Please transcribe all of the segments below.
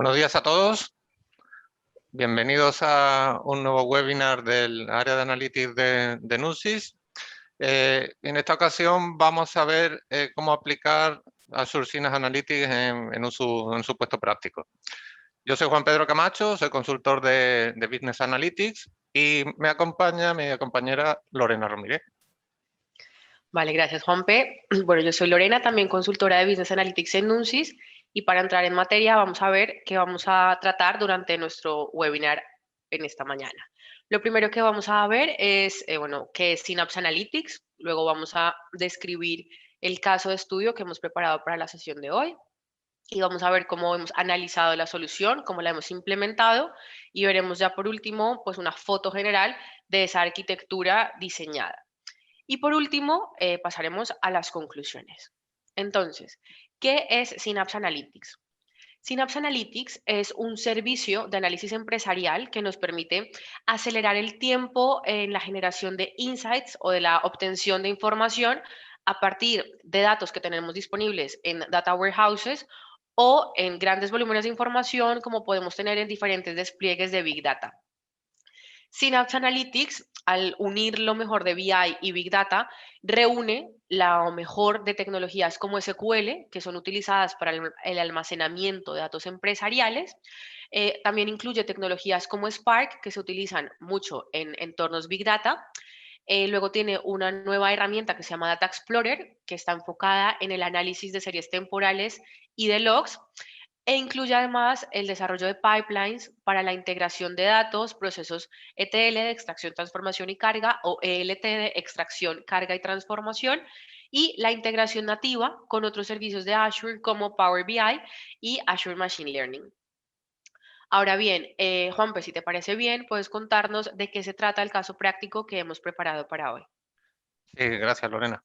Buenos días a todos. Bienvenidos a un nuevo webinar del área de Analytics de Nusis. En esta ocasión vamos a ver cómo aplicar Azure Synapse Analytics en su puesto práctico. Yo soy Juan Pedro Camacho, soy consultor de Business Analytics y me acompaña mi compañera Lorena Ramírez. Vale, gracias Juanpe. Bueno, yo soy Lorena, también consultora de Business Analytics en Nusis, y para entrar en materia vamos a ver qué vamos a tratar durante nuestro webinar en esta mañana. Lo primero que vamos a ver es, qué es Synapse Analytics. Luego vamos a describir el caso de estudio que hemos preparado para la sesión de hoy. Y vamos a ver cómo hemos analizado la solución, cómo la hemos implementado, y veremos ya por último pues una foto general de esa arquitectura diseñada. Y por último, pasaremos a las conclusiones. Entonces, ¿qué es Synapse Analytics? Synapse Analytics es un servicio de análisis empresarial que nos permite acelerar el tiempo en la generación de insights o de la obtención de información a partir de datos que tenemos disponibles en data warehouses o en grandes volúmenes de información como podemos tener en diferentes despliegues de Big Data. Synapse Analytics, al unir lo mejor de BI y Big Data, reúne lo mejor de tecnologías como SQL, que son utilizadas para el almacenamiento de datos empresariales. También incluye tecnologías como Spark, que se utilizan mucho en entornos Big Data. Luego tiene una nueva herramienta que se llama Data Explorer, que está enfocada en el análisis de series temporales y de logs. E incluye además el desarrollo de pipelines para la integración de datos, procesos ETL de extracción, transformación y carga, o ELT de extracción, carga y transformación, y la integración nativa con otros servicios de Azure como Power BI y Azure Machine Learning. Ahora bien, Juan, pues si te parece bien, puedes contarnos de qué se trata el caso práctico que hemos preparado para hoy. Sí, gracias, Lorena.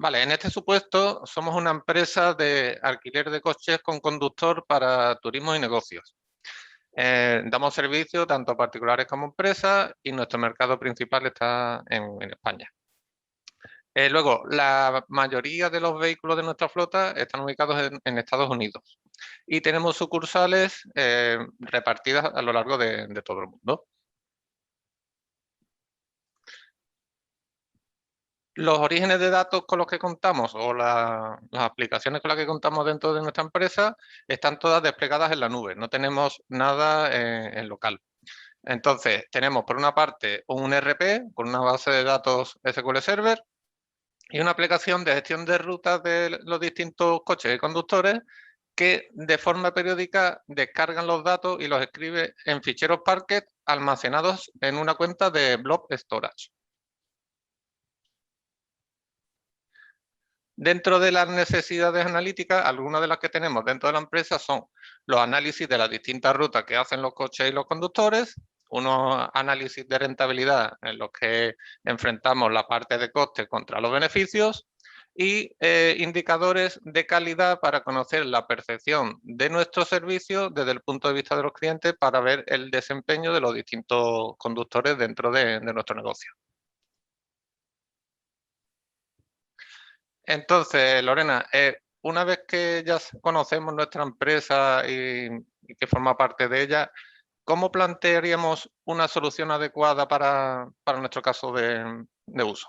Vale, en este supuesto somos una empresa de alquiler de coches con conductor para turismo y negocios. Damos servicio tanto a particulares como a empresas y nuestro mercado principal está en España. Luego, la mayoría de los vehículos de nuestra flota están ubicados en Estados Unidos y tenemos sucursales repartidas a lo largo de todo el mundo. Los orígenes de datos con los que contamos o las aplicaciones con las que contamos dentro de nuestra empresa están todas desplegadas en la nube, no tenemos nada en local. Entonces, tenemos por una parte un ERP con una base de datos SQL Server y una aplicación de gestión de rutas de los distintos coches y conductores que de forma periódica descargan los datos y los escribe en ficheros Parquet almacenados en una cuenta de Blob Storage. Dentro de las necesidades analíticas, algunas de las que tenemos dentro de la empresa son los análisis de las distintas rutas que hacen los coches y los conductores, unos análisis de rentabilidad en los que enfrentamos la parte de costes contra los beneficios y indicadores de calidad para conocer la percepción de nuestros servicios desde el punto de vista de los clientes para ver el desempeño de los distintos conductores dentro de nuestro negocio. Entonces, Lorena, una vez que ya conocemos nuestra empresa y que forma parte de ella, ¿cómo plantearíamos una solución adecuada para nuestro caso de uso?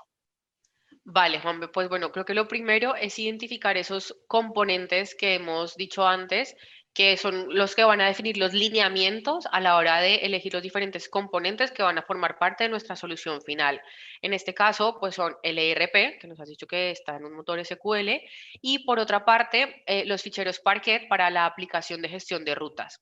Vale, Juan, pues bueno, creo que lo primero es identificar esos componentes que hemos dicho antes, que son los que van a definir los lineamientos a la hora de elegir los diferentes componentes que van a formar parte de nuestra solución final. En este caso, pues son el ERP, que nos has dicho que está en un motor SQL, y por otra parte, los ficheros Parquet para la aplicación de gestión de rutas.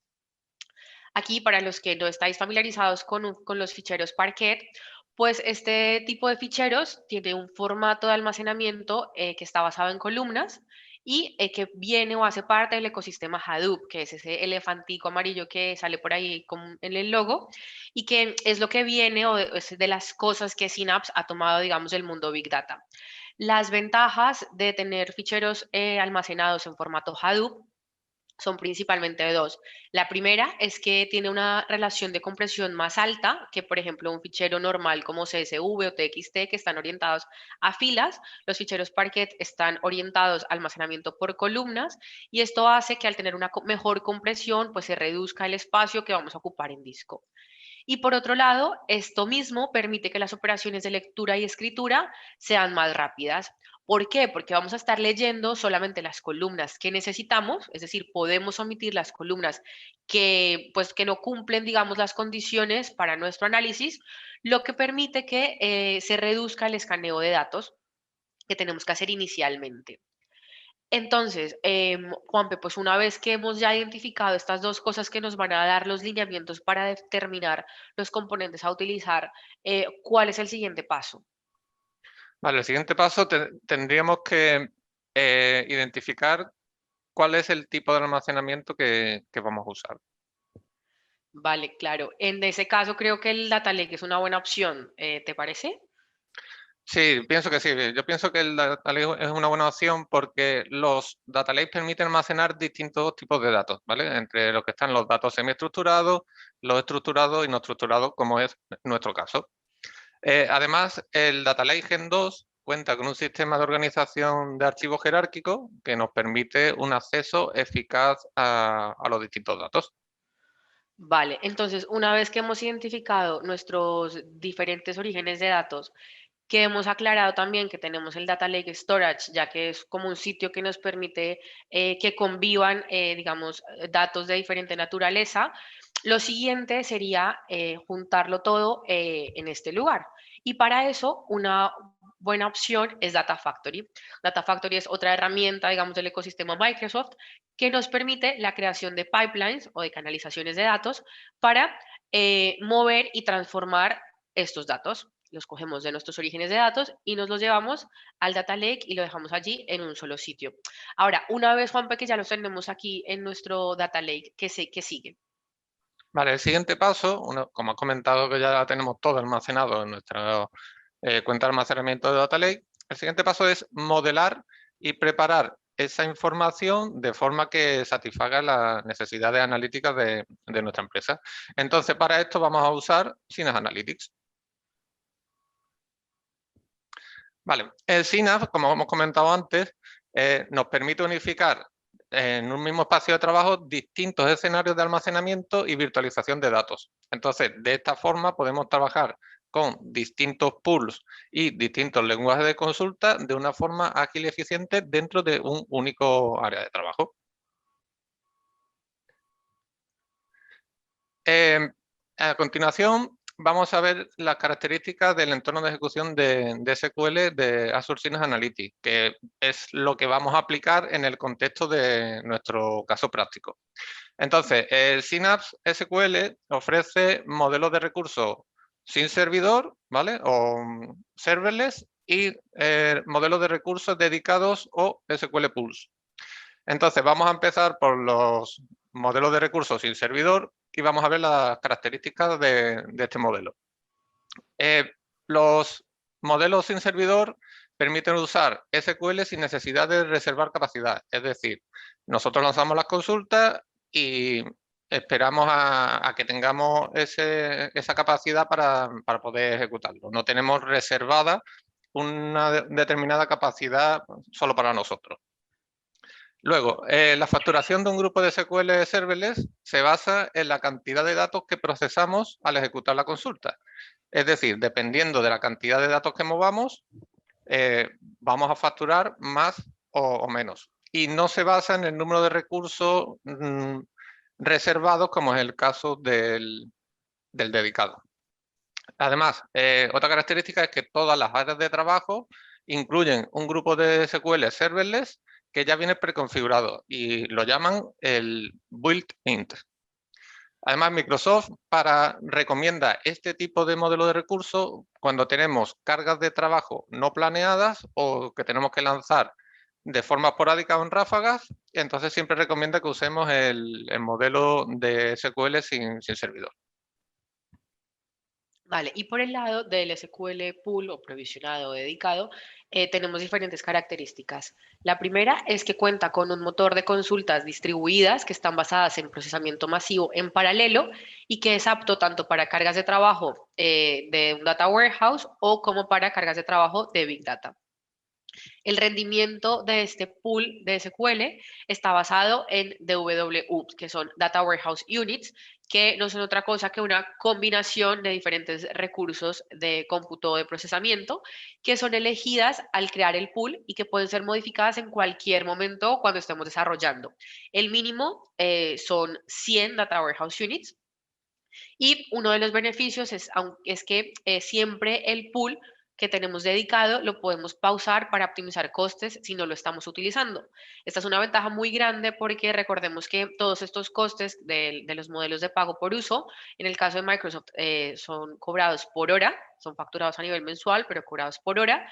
Aquí, para los que no estáis familiarizados con los ficheros Parquet, pues este tipo de ficheros tiene un formato de almacenamiento que está basado en columnas y que viene o hace parte del ecosistema Hadoop, que es ese elefantico amarillo que sale por ahí en el logo, y que es lo que viene o es de las cosas que Synapse ha tomado, digamos, del mundo Big Data. Las ventajas de tener ficheros almacenados en formato Hadoop son principalmente dos. La primera es que tiene una relación de compresión más alta que, por ejemplo, un fichero normal como CSV o TXT, que están orientados a filas. Los ficheros Parquet están orientados a almacenamiento por columnas, y esto hace que al tener una mejor compresión, pues se reduzca el espacio que vamos a ocupar en disco. Y por otro lado, esto mismo permite que las operaciones de lectura y escritura sean más rápidas. ¿Por qué? Porque vamos a estar leyendo solamente las columnas que necesitamos, es decir, podemos omitir las columnas que, pues, que no cumplen, digamos, las condiciones para nuestro análisis, lo que permite que se reduzca el escaneo de datos que tenemos que hacer inicialmente. Entonces, Juanpe, pues una vez que hemos ya identificado estas dos cosas que nos van a dar los lineamientos para determinar los componentes a utilizar, ¿cuál es el siguiente paso? Vale, el siguiente paso tendríamos que identificar cuál es el tipo de almacenamiento que vamos a usar. Vale, claro. En ese caso creo que el Data Lake es una buena opción, ¿te parece? Sí, pienso que sí. Yo pienso que el Data Lake es una buena opción porque los Data Lakes permiten almacenar distintos tipos de datos, ¿vale? Entre los que están los datos semiestructurados, los estructurados y no estructurados, como es nuestro caso. Además, el Data Lake Gen 2 cuenta con un sistema de organización de archivos jerárquicos que nos permite un acceso eficaz a los distintos datos. Vale, entonces una vez que hemos identificado nuestros diferentes orígenes de datos, que hemos aclarado también que tenemos el Data Lake Storage, ya que es como un sitio que nos permite que convivan, digamos, datos de diferente naturaleza. Lo siguiente sería juntarlo todo en este lugar. Y para eso, una buena opción es Data Factory. Data Factory es otra herramienta, digamos, del ecosistema Microsoft que nos permite la creación de pipelines o de canalizaciones de datos para mover y transformar estos datos. Los cogemos de nuestros orígenes de datos y nos los llevamos al Data Lake y lo dejamos allí en un solo sitio. Ahora, una vez, Juanpe, que ya los tenemos aquí en nuestro Data Lake, ¿qué sigue? Vale, el siguiente paso, como has comentado que ya tenemos todo almacenado en nuestra cuenta de almacenamiento de Data Lake, el siguiente paso es modelar y preparar esa información de forma que satisfaga las necesidades analíticas de nuestra empresa. Entonces, para esto vamos a usar Synapse Analytics. Vale, el Synapse, como hemos comentado antes, nos permite unificar en un mismo espacio de trabajo distintos escenarios de almacenamiento y virtualización de datos. Entonces, de esta forma podemos trabajar con distintos pools y distintos lenguajes de consulta de una forma ágil y eficiente dentro de un único área de trabajo. A continuación, vamos a ver las características del entorno de ejecución de SQL de Azure Synapse Analytics, que es lo que vamos a aplicar en el contexto de nuestro caso práctico. Entonces, el Synapse SQL ofrece modelos de recursos sin servidor, ¿vale? O serverless y modelos de recursos dedicados o SQL Pools. Entonces, vamos a empezar por los modelos de recursos sin servidor y vamos a ver las características de este modelo. Los modelos sin servidor permiten usar SQL sin necesidad de reservar capacidad. Es decir, nosotros lanzamos las consultas y esperamos a que tengamos esa capacidad para poder ejecutarlo. No tenemos reservada una determinada capacidad solo para nosotros. Luego, la facturación de un grupo de SQL serverless se basa en la cantidad de datos que procesamos al ejecutar la consulta. Es decir, dependiendo de la cantidad de datos que movamos, vamos a facturar más o menos. Y no se basa en el número de recursos reservados, como es el caso del dedicado. Además, otra característica es que todas las áreas de trabajo incluyen un grupo de SQL serverless que ya viene preconfigurado y lo llaman el built-in. Además, Microsoft recomienda este tipo de modelo de recursos cuando tenemos cargas de trabajo no planeadas o que tenemos que lanzar de forma esporádica o en ráfagas. Entonces siempre recomienda que usemos el modelo de SQL sin servidor. Vale, y por el lado del SQL pool o provisionado o dedicado, tenemos diferentes características. La primera es que cuenta con un motor de consultas distribuidas que están basadas en procesamiento masivo en paralelo y que es apto tanto para cargas de trabajo de un data warehouse o como para cargas de trabajo de Big Data. El rendimiento de este pool de SQL está basado en DWU, que son Data Warehouse Units, que no son otra cosa que una combinación de diferentes recursos de cómputo de procesamiento que son elegidas al crear el pool y que pueden ser modificadas en cualquier momento cuando estemos desarrollando. El mínimo son 100 Data Warehouse Units y uno de los beneficios es que siempre el pool que tenemos dedicado lo podemos pausar para optimizar costes si no lo estamos utilizando. Esta es una ventaja muy grande porque recordemos que todos estos costes de los modelos de pago por uso, en el caso de Microsoft, son cobrados por hora, son facturados a nivel mensual, pero cobrados por hora.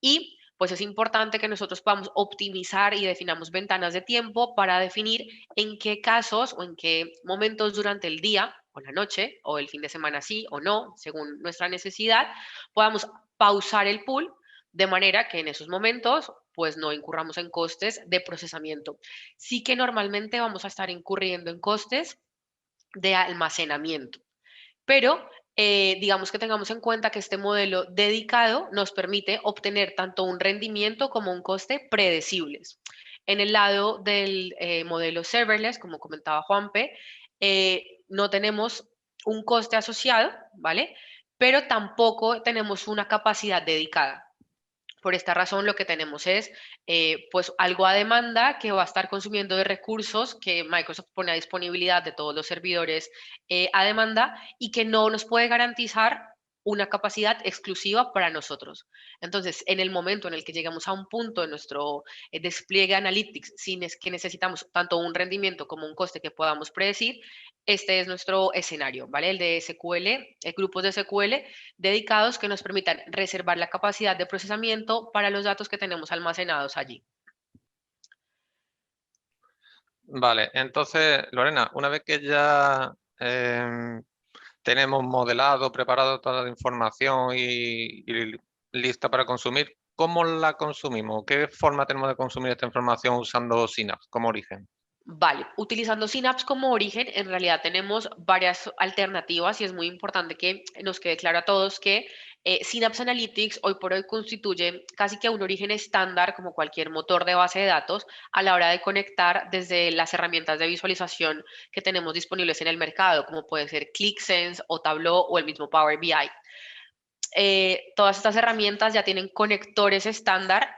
Y pues es importante que nosotros podamos optimizar y definamos ventanas de tiempo para definir en qué casos o en qué momentos durante el día o la noche o el fin de semana sí o no, según nuestra necesidad, podamos pausar el pool de manera que en esos momentos pues no incurramos en costes de procesamiento. Sí que normalmente vamos a estar incurriendo en costes de almacenamiento, pero digamos que tengamos en cuenta que este modelo dedicado nos permite obtener tanto un rendimiento como un coste predecibles. En el lado del modelo serverless, como comentaba Juanpe, no tenemos un coste asociado, ¿vale? Pero tampoco tenemos una capacidad dedicada. Por esta razón, lo que tenemos es pues algo a demanda que va a estar consumiendo de recursos que Microsoft pone a disponibilidad de todos los servidores a demanda y que no nos puede garantizar una capacidad exclusiva para nosotros. Entonces, en el momento en el que llegamos a un punto de nuestro despliegue Analytics, sin es que necesitamos tanto un rendimiento como un coste que podamos predecir, este es nuestro escenario, ¿vale? El de SQL, grupos de SQL dedicados que nos permitan reservar la capacidad de procesamiento para los datos que tenemos almacenados allí. Vale, entonces, Lorena, una vez que ya tenemos modelado, preparado toda la información y lista para consumir, ¿cómo la consumimos? ¿Qué forma tenemos de consumir esta información usando Synapse como origen? Vale, utilizando Synapse como origen, en realidad tenemos varias alternativas y es muy importante que nos quede claro a todos que Synapse Analytics hoy por hoy constituye casi que un origen estándar como cualquier motor de base de datos a la hora de conectar desde las herramientas de visualización que tenemos disponibles en el mercado, como puede ser ClickSense o Tableau o el mismo Power BI. Todas estas herramientas ya tienen conectores estándar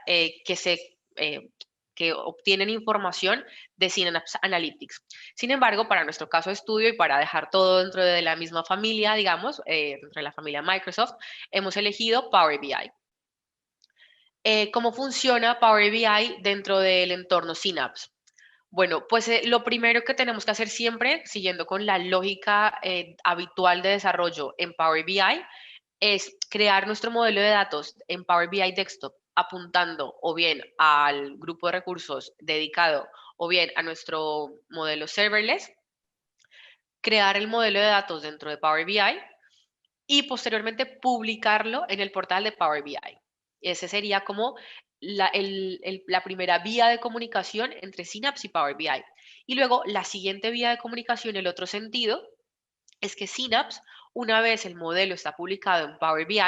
que obtienen información de Synapse Analytics. Sin embargo, para nuestro caso de estudio y para dejar todo dentro de la misma familia, digamos, dentro de la familia Microsoft, hemos elegido Power BI. ¿Cómo funciona Power BI dentro del entorno Synapse? Bueno, pues lo primero que tenemos que hacer siempre, siguiendo con la lógica habitual de desarrollo en Power BI, es crear nuestro modelo de datos en Power BI Desktop apuntando o bien al grupo de recursos dedicado o bien a nuestro modelo serverless, crear el modelo de datos dentro de Power BI y posteriormente publicarlo en el portal de Power BI. Ese sería como la primera vía de comunicación entre Synapse y Power BI. Y luego la siguiente vía de comunicación, el otro sentido, es que Synapse, una vez el modelo está publicado en Power BI,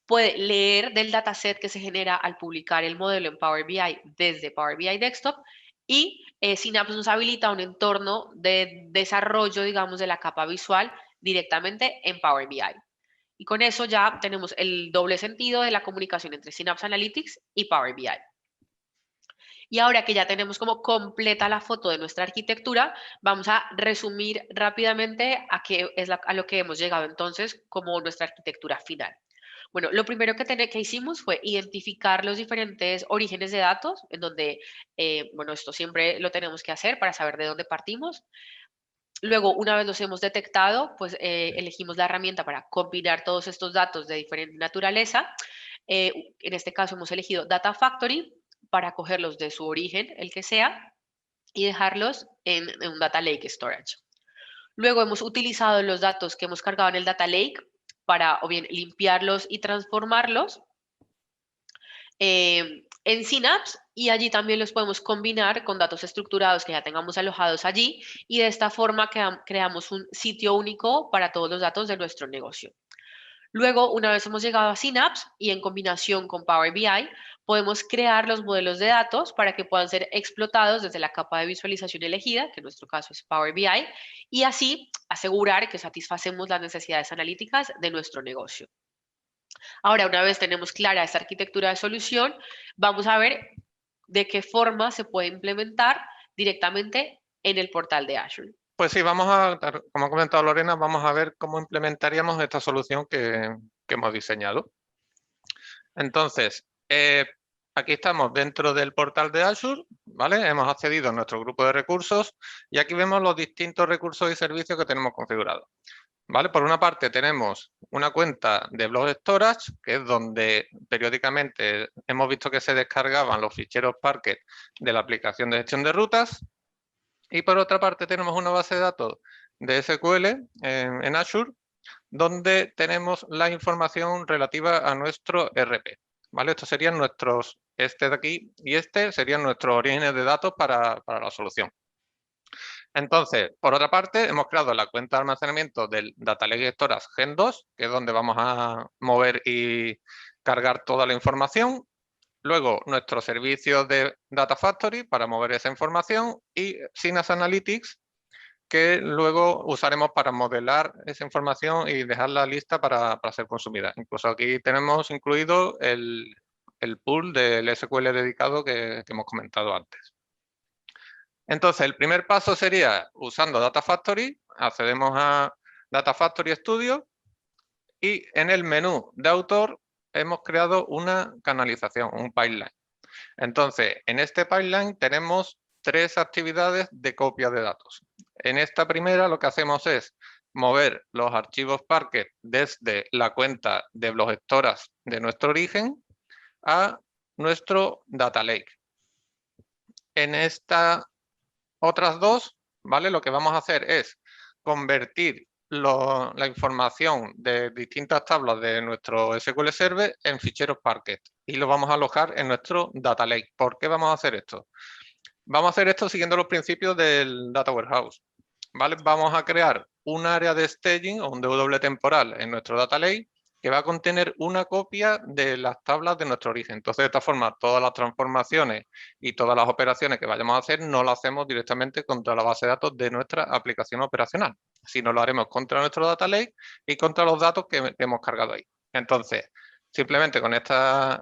puede leer del dataset que se genera al publicar el modelo en Power BI desde Power BI Desktop y Synapse nos habilita un entorno de desarrollo, digamos, de la capa visual directamente en Power BI. Y con eso ya tenemos el doble sentido de la comunicación entre Synapse Analytics y Power BI. Y ahora que ya tenemos como completa la foto de nuestra arquitectura, vamos a resumir rápidamente a lo que hemos llegado entonces como nuestra arquitectura final. Bueno, lo primero que hicimos fue identificar los diferentes orígenes de datos, en donde, bueno, esto siempre lo tenemos que hacer para saber de dónde partimos. Luego, una vez los hemos detectado, pues elegimos la herramienta para combinar todos estos datos de diferente naturaleza. En este caso hemos elegido Data Factory para cogerlos de su origen, el que sea, y dejarlos en un Data Lake Storage. Luego hemos utilizado los datos que hemos cargado en el Data Lake para o bien limpiarlos y transformarlos en Synapse, y allí también los podemos combinar con datos estructurados que ya tengamos alojados allí, y de esta forma creamos un sitio único para todos los datos de nuestro negocio. Luego, una vez hemos llegado a Synapse y en combinación con Power BI, podemos crear los modelos de datos para que puedan ser explotados desde la capa de visualización elegida, que en nuestro caso es Power BI, y así asegurar que satisfacemos las necesidades analíticas de nuestro negocio. Ahora, una vez tenemos clara esta arquitectura de solución, vamos a ver de qué forma se puede implementar directamente en el portal de Azure. Pues sí, como ha comentado Lorena, vamos a ver cómo implementaríamos esta solución que hemos diseñado. Entonces, aquí estamos dentro del portal de Azure, ¿vale? Hemos accedido a nuestro grupo de recursos y aquí vemos los distintos recursos y servicios que tenemos configurados. ¿Vale? Por una parte tenemos una cuenta de Blob Storage, que es donde periódicamente hemos visto que se descargaban los ficheros Parquet de la aplicación de gestión de rutas. Y por otra parte tenemos una base de datos de SQL en Azure, donde tenemos la información relativa a nuestro RP. ¿Vale? Estos serían este de aquí y este serían nuestros orígenes de datos para la solución. Entonces, por otra parte, hemos creado la cuenta de almacenamiento del Data Lake Storage Gen 2, que es donde vamos a mover y cargar toda la información. Luego, nuestro servicio de Data Factory para mover esa información y Synapse Analytics, que luego usaremos para modelar esa información y dejarla lista para ser consumida. Incluso aquí tenemos incluido el pool del SQL dedicado que hemos comentado antes. Entonces, el primer paso sería, usando Data Factory, accedemos a Data Factory Studio y en el menú de autor hemos creado una canalización, un pipeline. Entonces, en este pipeline tenemos 3 actividades de copia de datos. En esta primera lo que hacemos es mover los archivos Parquet desde la cuenta de Blob Storage de nuestro origen a nuestro Data Lake. En estas otras 2, ¿vale? Lo que vamos a hacer es convertir la información de distintas tablas de nuestro SQL Server en ficheros Parquet y lo vamos a alojar en nuestro Data Lake. ¿Por qué vamos a hacer esto? Vamos a hacer esto siguiendo los principios del Data Warehouse, ¿vale? Vamos a crear un área de staging o un DW temporal en nuestro Data Lake que va a contener una copia de las tablas de nuestro origen. Entonces, de esta forma, todas las transformaciones y todas las operaciones que vayamos a hacer no las hacemos directamente contra la base de datos de nuestra aplicación operacional, sino lo haremos contra nuestro Data Lake y contra los datos que hemos cargado ahí. Entonces, simplemente con estas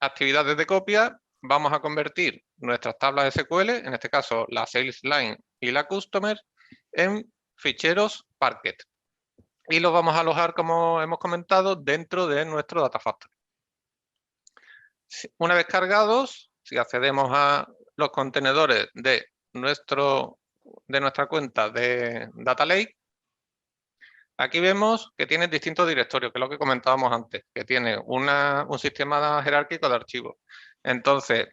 actividades de copia vamos a convertir nuestras tablas SQL, en este caso la Sales Line y la Customer, en ficheros Parquet. Y los vamos a alojar, como hemos comentado, dentro de nuestro Data Factory. Una vez cargados, si accedemos a los contenedores de nuestra cuenta de Data Lake, aquí vemos que tiene distintos directorios, que es lo que comentábamos antes, que tiene un sistema jerárquico de archivos. Entonces,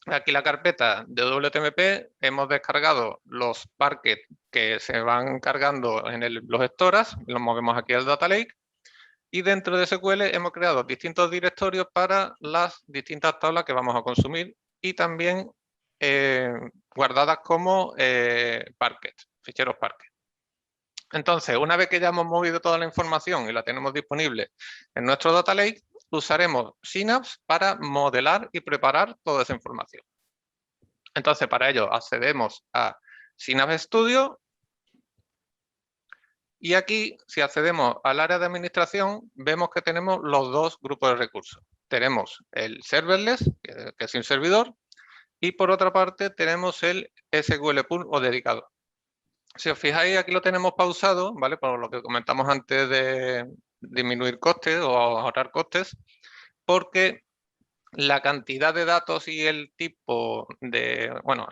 aquí la carpeta de WTMP hemos descargado los Parquet que se van cargando en los storage, los movemos aquí al Data Lake y dentro de SQL hemos creado distintos directorios para las distintas tablas que vamos a consumir y también guardadas como Parquet, ficheros Parquet. Entonces, una vez que ya hemos movido toda la información y la tenemos disponible en nuestro Data Lake, usaremos Synapse para modelar y preparar toda esa información. Entonces, para ello accedemos a Synapse Studio y aquí, si accedemos al área de administración, vemos que tenemos los 2 grupos de recursos. Tenemos el serverless, que es un servidor, y por otra parte tenemos el SQL Pool o dedicado. Si os fijáis, aquí lo tenemos pausado, ¿vale? Por lo que comentamos antes de disminuir costes o ahorrar costes, porque la cantidad de datos y el tipo de, bueno,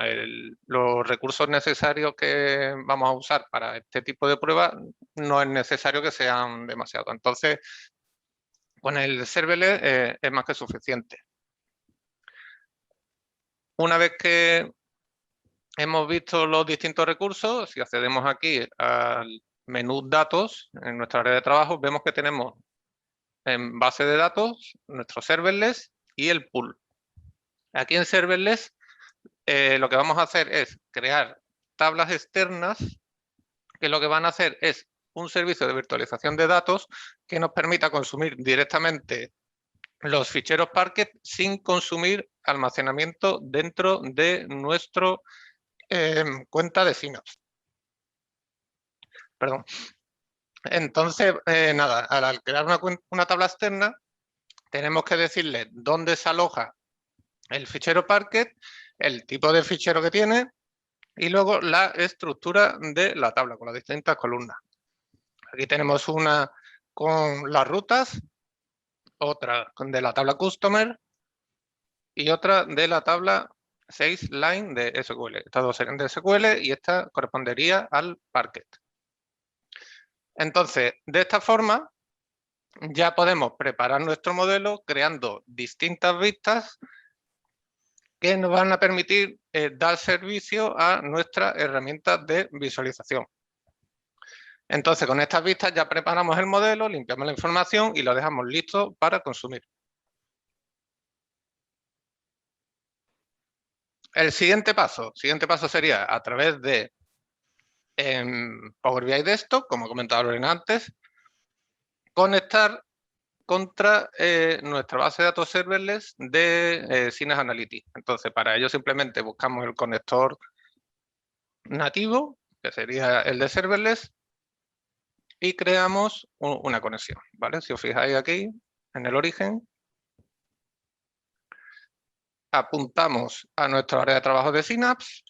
los recursos necesarios que vamos a usar para este tipo de pruebas no es necesario que sean demasiado. Entonces, con el serverless es más que suficiente. Una vez que hemos visto los distintos recursos, si accedemos aquí al menú datos en nuestra área de trabajo, vemos que tenemos en base de datos, nuestro serverless y el pool. Aquí en serverless lo que vamos a hacer es crear tablas externas que lo que van a hacer es un servicio de virtualización de datos que nos permita consumir directamente los ficheros Parquet sin consumir almacenamiento dentro de nuestra cuenta de Synapse. Perdón. Entonces, nada, al crear una tabla externa, tenemos que decirle dónde se aloja el fichero Parquet, el tipo de fichero que tiene y luego la estructura de la tabla con las distintas columnas. Aquí tenemos una con las rutas, otra de la tabla Customer y otra de la tabla 6 line de SQL. Estas dos serían de SQL y esta correspondería al Parquet. Entonces, de esta forma, ya podemos preparar nuestro modelo creando distintas vistas que nos van a permitir dar servicio a nuestras herramientas de visualización. Entonces, con estas vistas ya preparamos el modelo, limpiamos la información y lo dejamos listo para consumir. El siguiente paso sería a través de Power BI Desktop, como comentaba Lorena antes, conectar contra nuestra base de datos serverless de Synapse Analytics. Entonces, para ello simplemente buscamos el conector nativo, que sería el de serverless, y creamos una conexión, ¿vale? Si os fijáis aquí, en el origen, apuntamos a nuestra área de trabajo de Synapse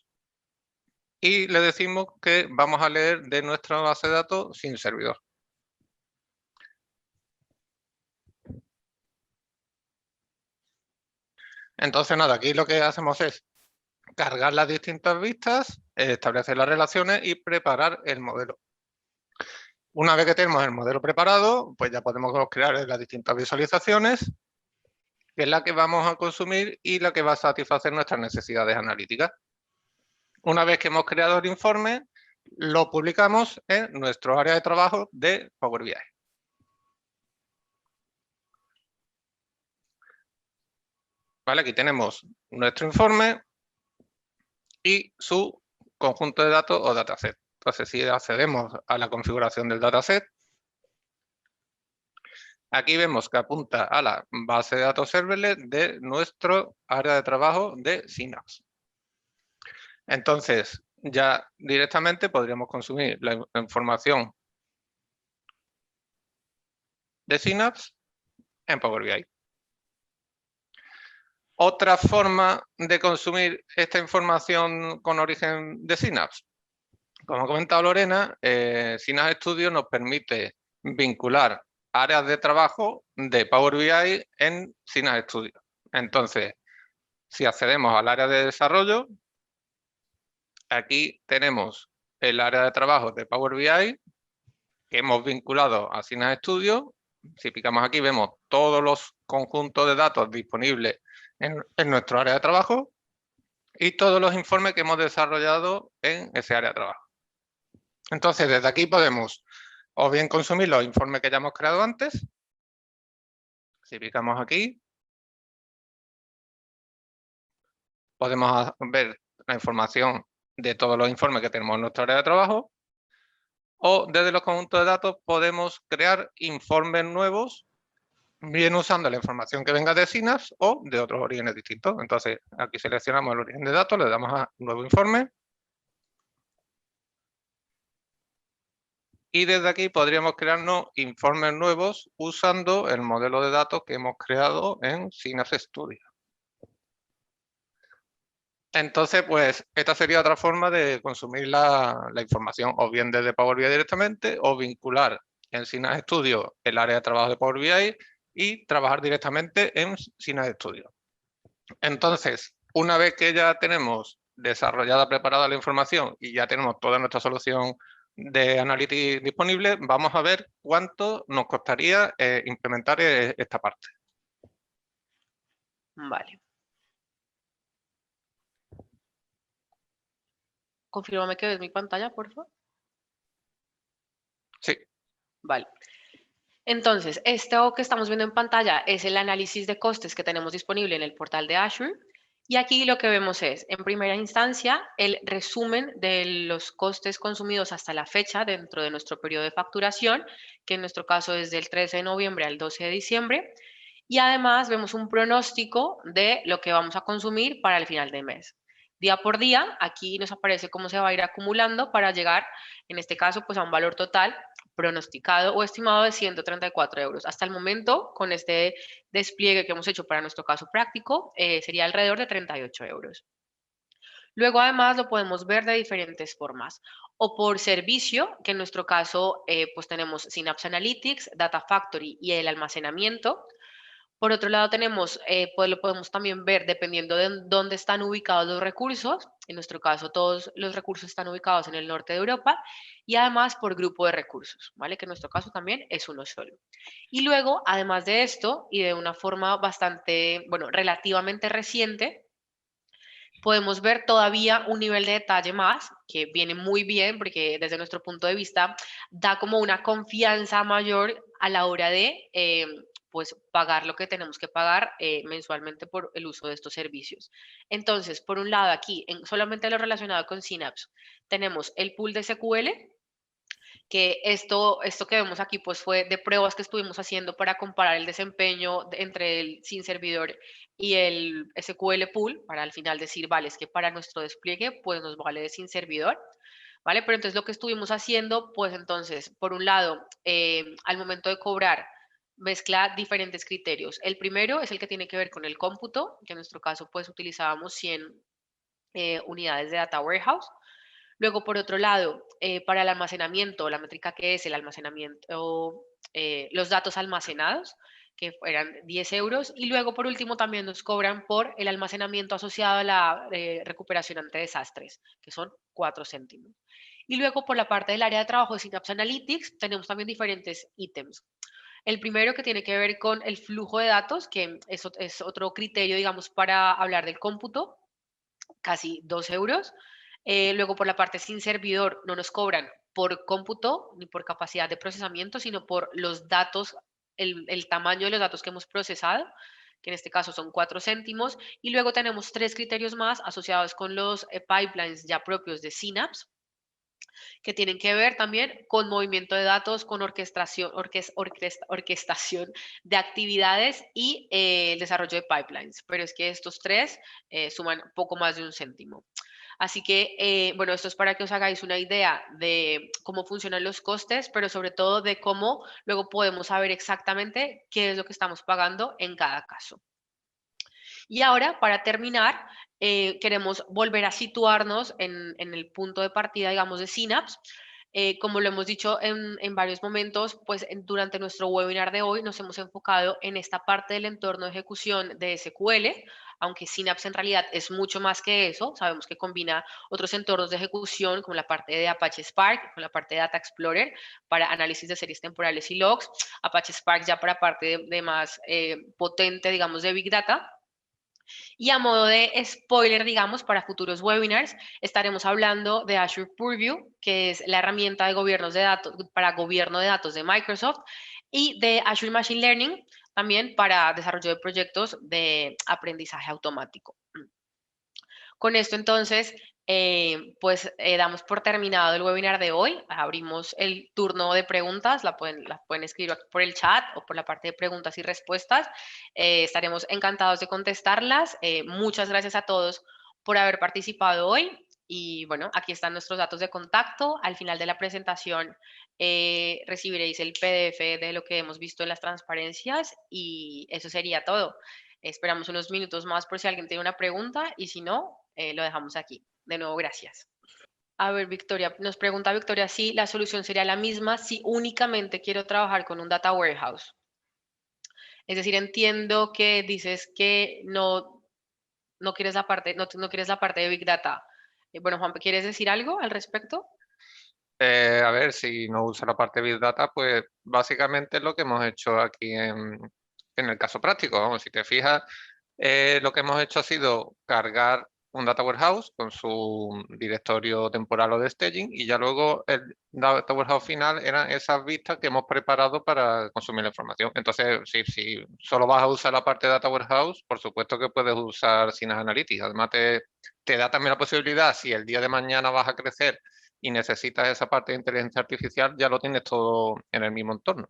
y le decimos que vamos a leer de nuestra base de datos sin servidor. Entonces, nada, aquí lo que hacemos es cargar las distintas vistas, establecer las relaciones y preparar el modelo. Una vez que tenemos el modelo preparado, pues ya podemos crear las distintas visualizaciones, que es la que vamos a consumir y la que va a satisfacer nuestras necesidades analíticas. Una vez que hemos creado el informe, lo publicamos en nuestro área de trabajo de Power BI. ¿Vale? Aquí tenemos nuestro informe y su conjunto de datos o dataset. Entonces, si accedemos a la configuración del dataset, aquí vemos que apunta a la base de datos serverless de nuestro área de trabajo de Synapse. Entonces, ya directamente podríamos consumir la información de Synapse en Power BI. Otra forma de consumir esta información con origen de Synapse. Como ha comentado Lorena, Synapse Studio nos permite vincular áreas de trabajo de Power BI en Synapse Studio. Entonces, si accedemos al área de desarrollo, aquí tenemos el área de trabajo de Power BI que hemos vinculado a Synapse Studio. Si picamos aquí vemos todos los conjuntos de datos disponibles en nuestro área de trabajo y todos los informes que hemos desarrollado en ese área de trabajo. Entonces, desde aquí podemos o bien consumir los informes que ya hemos creado antes. Si picamos aquí, podemos ver la información de todos los informes que tenemos en nuestra área de trabajo. O desde los conjuntos de datos podemos crear informes nuevos, bien usando la información que venga de Synapse o de otros orígenes distintos. Entonces, aquí seleccionamos el origen de datos, le damos a nuevo informe. Y desde aquí podríamos crearnos informes nuevos usando el modelo de datos que hemos creado en Synapse Studio. Entonces, pues, esta sería otra forma de consumir la información, o bien desde Power BI directamente, o vincular en Synapse Studio el área de trabajo de Power BI y trabajar directamente en Synapse Studio. Entonces, una vez que ya tenemos desarrollada, preparada la información y ya tenemos toda nuestra solución de Analytics disponible, vamos a ver cuánto nos costaría implementar esta parte. Vale. Confírmame que ves mi pantalla, por favor. Sí. Vale. Entonces, esto que estamos viendo en pantalla es el análisis de costes que tenemos disponible en el portal de Azure. Y aquí lo que vemos es, en primera instancia, el resumen de los costes consumidos hasta la fecha dentro de nuestro periodo de facturación, que en nuestro caso es del 13 de noviembre al 12 de diciembre. Y además vemos un pronóstico de lo que vamos a consumir para el final de mes. Día por día, aquí nos aparece cómo se va a ir acumulando para llegar, en este caso, pues a un valor total pronosticado o estimado de 134 euros. Hasta el momento, con este despliegue que hemos hecho para nuestro caso práctico, sería alrededor de 38 euros. Luego, además, lo podemos ver de diferentes formas. O por servicio, que en nuestro caso, pues tenemos Synapse Analytics, Data Factory y el almacenamiento. Por otro lado, tenemos, pues lo podemos también ver dependiendo de dónde están ubicados los recursos. En nuestro caso, todos los recursos están ubicados en el norte de Europa y además por grupo de recursos, ¿vale? Que en nuestro caso también es uno solo. Y luego, además de esto, y de una forma bastante, bueno, relativamente reciente, podemos ver todavía un nivel de detalle más, que viene muy bien porque desde nuestro punto de vista da como una confianza mayor a la hora de pues pagar lo que tenemos que pagar mensualmente por el uso de estos servicios. Entonces, por un lado aquí, solamente lo relacionado con Synapse, tenemos el pool de SQL, que esto que vemos aquí pues fue de pruebas que estuvimos haciendo para comparar el desempeño entre el sin servidor y el SQL pool, para al final decir, vale, es que para nuestro despliegue pues nos vale de sin servidor, ¿vale? Pero entonces lo que estuvimos haciendo, pues entonces, por un lado, al momento de cobrar, mezcla diferentes criterios. El primero es el que tiene que ver con el cómputo, que en nuestro caso pues utilizábamos 100 unidades de data warehouse. Luego, por otro lado, para el almacenamiento, la métrica que es el almacenamiento, los datos almacenados, que eran 10 euros. Y luego, por último, también nos cobran por el almacenamiento asociado a la recuperación ante desastres, que son 4 céntimos. Y luego, por la parte del área de trabajo de Synapse Analytics, tenemos también diferentes ítems. El primero que tiene que ver con el flujo de datos, que es otro criterio, digamos, para hablar del cómputo, casi 2 euros. Luego por la parte sin servidor no nos cobran por cómputo ni por capacidad de procesamiento, sino por los datos, el tamaño de los datos que hemos procesado, que en este caso son 4 céntimos. Y luego tenemos 3 criterios más asociados con los pipelines ya propios de Synapse, que tienen que ver también con movimiento de datos, con orquestación de actividades y el desarrollo de pipelines. Pero es que estos tres suman poco más de 1 céntimo. Así que, bueno, esto es para que os hagáis una idea de cómo funcionan los costes, pero sobre todo de cómo luego podemos saber exactamente qué es lo que estamos pagando en cada caso. Y ahora, para terminar, queremos volver a situarnos en el punto de partida, digamos, de Synapse. Como lo hemos dicho en varios momentos, pues durante nuestro webinar de hoy nos hemos enfocado en esta parte del entorno de ejecución de SQL, aunque Synapse en realidad es mucho más que eso. Sabemos que combina otros entornos de ejecución como la parte de Apache Spark, con la parte de Data Explorer para análisis de series temporales y logs, Apache Spark ya para parte de más potente, digamos, de Big Data. Y a modo de spoiler, digamos, para futuros webinars, estaremos hablando de Azure Purview, que es la herramienta de gobiernos de datos para gobierno de datos de Microsoft, y de Azure Machine Learning, también para desarrollo de proyectos de aprendizaje automático. Con esto entonces, pues damos por terminado el webinar de hoy. Abrimos el turno de preguntas, las pueden escribir aquí por el chat o por la parte de preguntas y respuestas. Estaremos encantados de contestarlas. Muchas gracias a todos por haber participado hoy. Y bueno, aquí están nuestros datos de contacto. Al final de la presentación recibiréis el PDF de lo que hemos visto en las transparencias y eso sería todo. Esperamos unos minutos más por si alguien tiene una pregunta y si no, lo dejamos aquí. De nuevo, gracias. A ver, Victoria, nos pregunta Victoria si la solución sería la misma si únicamente quiero trabajar con un data warehouse. Es decir, entiendo que dices que no quieres la parte, no quieres la parte de Big Data. Bueno, Juan, ¿quieres decir algo al respecto? A ver, si no usa la parte Big Data, pues básicamente es lo que hemos hecho aquí en el caso práctico. Vamos, si te fijas, lo que hemos hecho ha sido cargar un data warehouse con su directorio temporal o de staging, y ya luego el data warehouse final eran esas vistas que hemos preparado para consumir la información. Entonces, si solo vas a usar la parte de data warehouse, por supuesto que puedes usar Synapse Analytics. Además, te da también la posibilidad, si el día de mañana vas a crecer y necesitas esa parte de inteligencia artificial, ya lo tienes todo en el mismo entorno.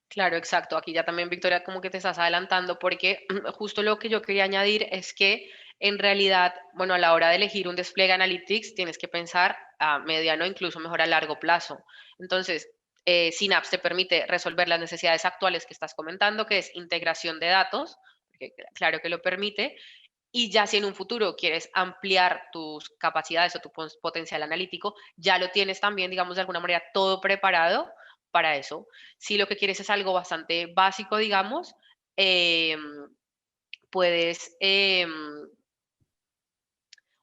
Claro, exacto. Aquí ya también, Victoria, como que te estás adelantando, porque justo lo que yo quería añadir es que en realidad, bueno, a la hora de elegir un despliegue Analytics, tienes que pensar a mediano, incluso mejor a largo plazo. Entonces, Synapse te permite resolver las necesidades actuales que estás comentando, que es integración de datos, que claro que lo permite, y ya si en un futuro quieres ampliar tus capacidades o tu potencial analítico, ya lo tienes también, digamos, de alguna manera todo preparado para eso. Si lo que quieres es algo bastante básico, digamos, puedes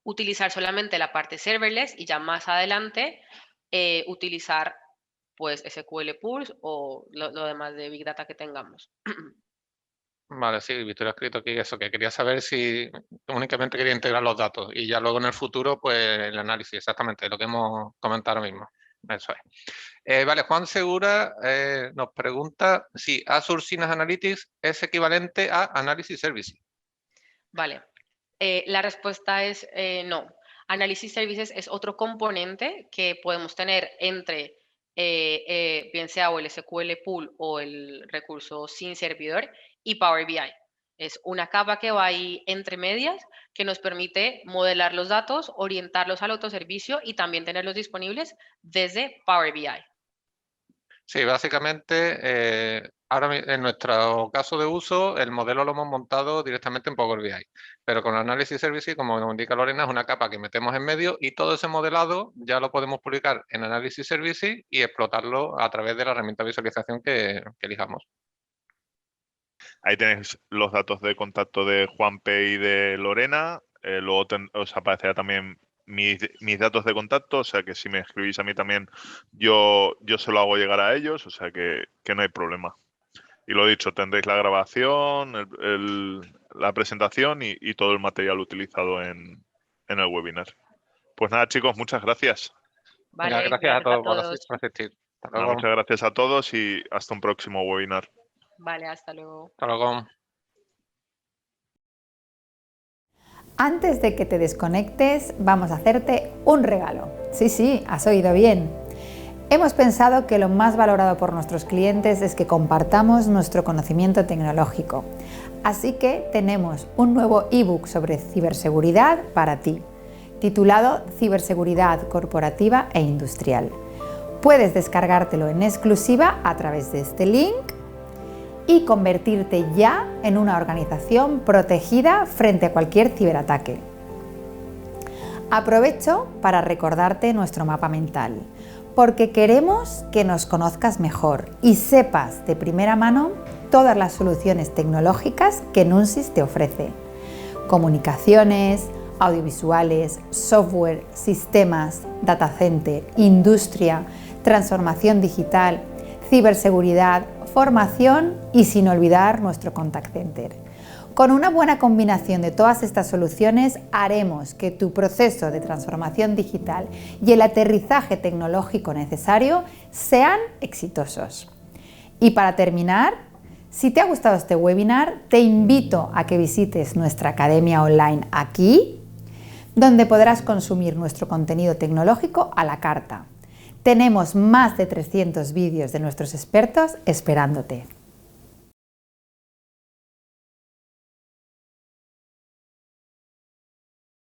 utilizar solamente la parte serverless y ya más adelante utilizar pues SQL Pools o lo demás de Big Data que tengamos. Vale, sí, Victoria ha escrito aquí eso, que quería saber si únicamente quería integrar los datos y ya luego en el futuro, pues el análisis, exactamente, lo que hemos comentado ahora mismo. Eso es. Vale, Juan Segura nos pregunta si Azure Synapse Analytics es equivalente a Analysis Services. Vale, la respuesta es no. Analysis Services es otro componente que podemos tener entre bien sea o el SQL Pool o el recurso sin servidor y Power BI. Es una capa que va ahí entre medias que nos permite modelar los datos, orientarlos al autoservicio y también tenerlos disponibles desde Power BI. Sí, básicamente, ahora en nuestro caso de uso, el modelo lo hemos montado directamente en Power BI, pero con Analysis Services, como nos indica Lorena, es una capa que metemos en medio y todo ese modelado ya lo podemos publicar en Analysis Services y explotarlo a través de la herramienta de visualización que elijamos. Ahí tenéis los datos de contacto de Juanpe y de Lorena. Luego os aparecerá también mis datos de contacto, o sea que si me escribís a mí también, yo se lo hago llegar a ellos, o sea que no hay problema. Y lo dicho, tendréis la grabación, la presentación y todo el material utilizado en el webinar. Pues nada, chicos, muchas gracias. Vale, Gracias a todos por asistir. Hasta luego. Muchas gracias a todos y hasta un próximo webinar. Vale, hasta luego. Hasta luego. Antes de que te desconectes, vamos a hacerte un regalo. Sí, has oído bien. Hemos pensado que lo más valorado por nuestros clientes es que compartamos nuestro conocimiento tecnológico. Así que tenemos un nuevo ebook sobre ciberseguridad para ti, titulado Ciberseguridad Corporativa e Industrial. Puedes descargártelo en exclusiva a través de este link y convertirte ya en una organización protegida frente a cualquier ciberataque. Aprovecho para recordarte nuestro mapa mental, porque queremos que nos conozcas mejor y sepas de primera mano todas las soluciones tecnológicas que Nunsis te ofrece. Comunicaciones, audiovisuales, software, sistemas, data center, industria, transformación digital, ciberseguridad, formación y sin olvidar nuestro contact center. Con una buena combinación de todas estas soluciones haremos que tu proceso de transformación digital y el aterrizaje tecnológico necesario sean exitosos. Y para terminar, si te ha gustado este webinar, te invito a que visites nuestra academia online aquí, donde podrás consumir nuestro contenido tecnológico a la carta. Tenemos más de 300 vídeos de nuestros expertos esperándote.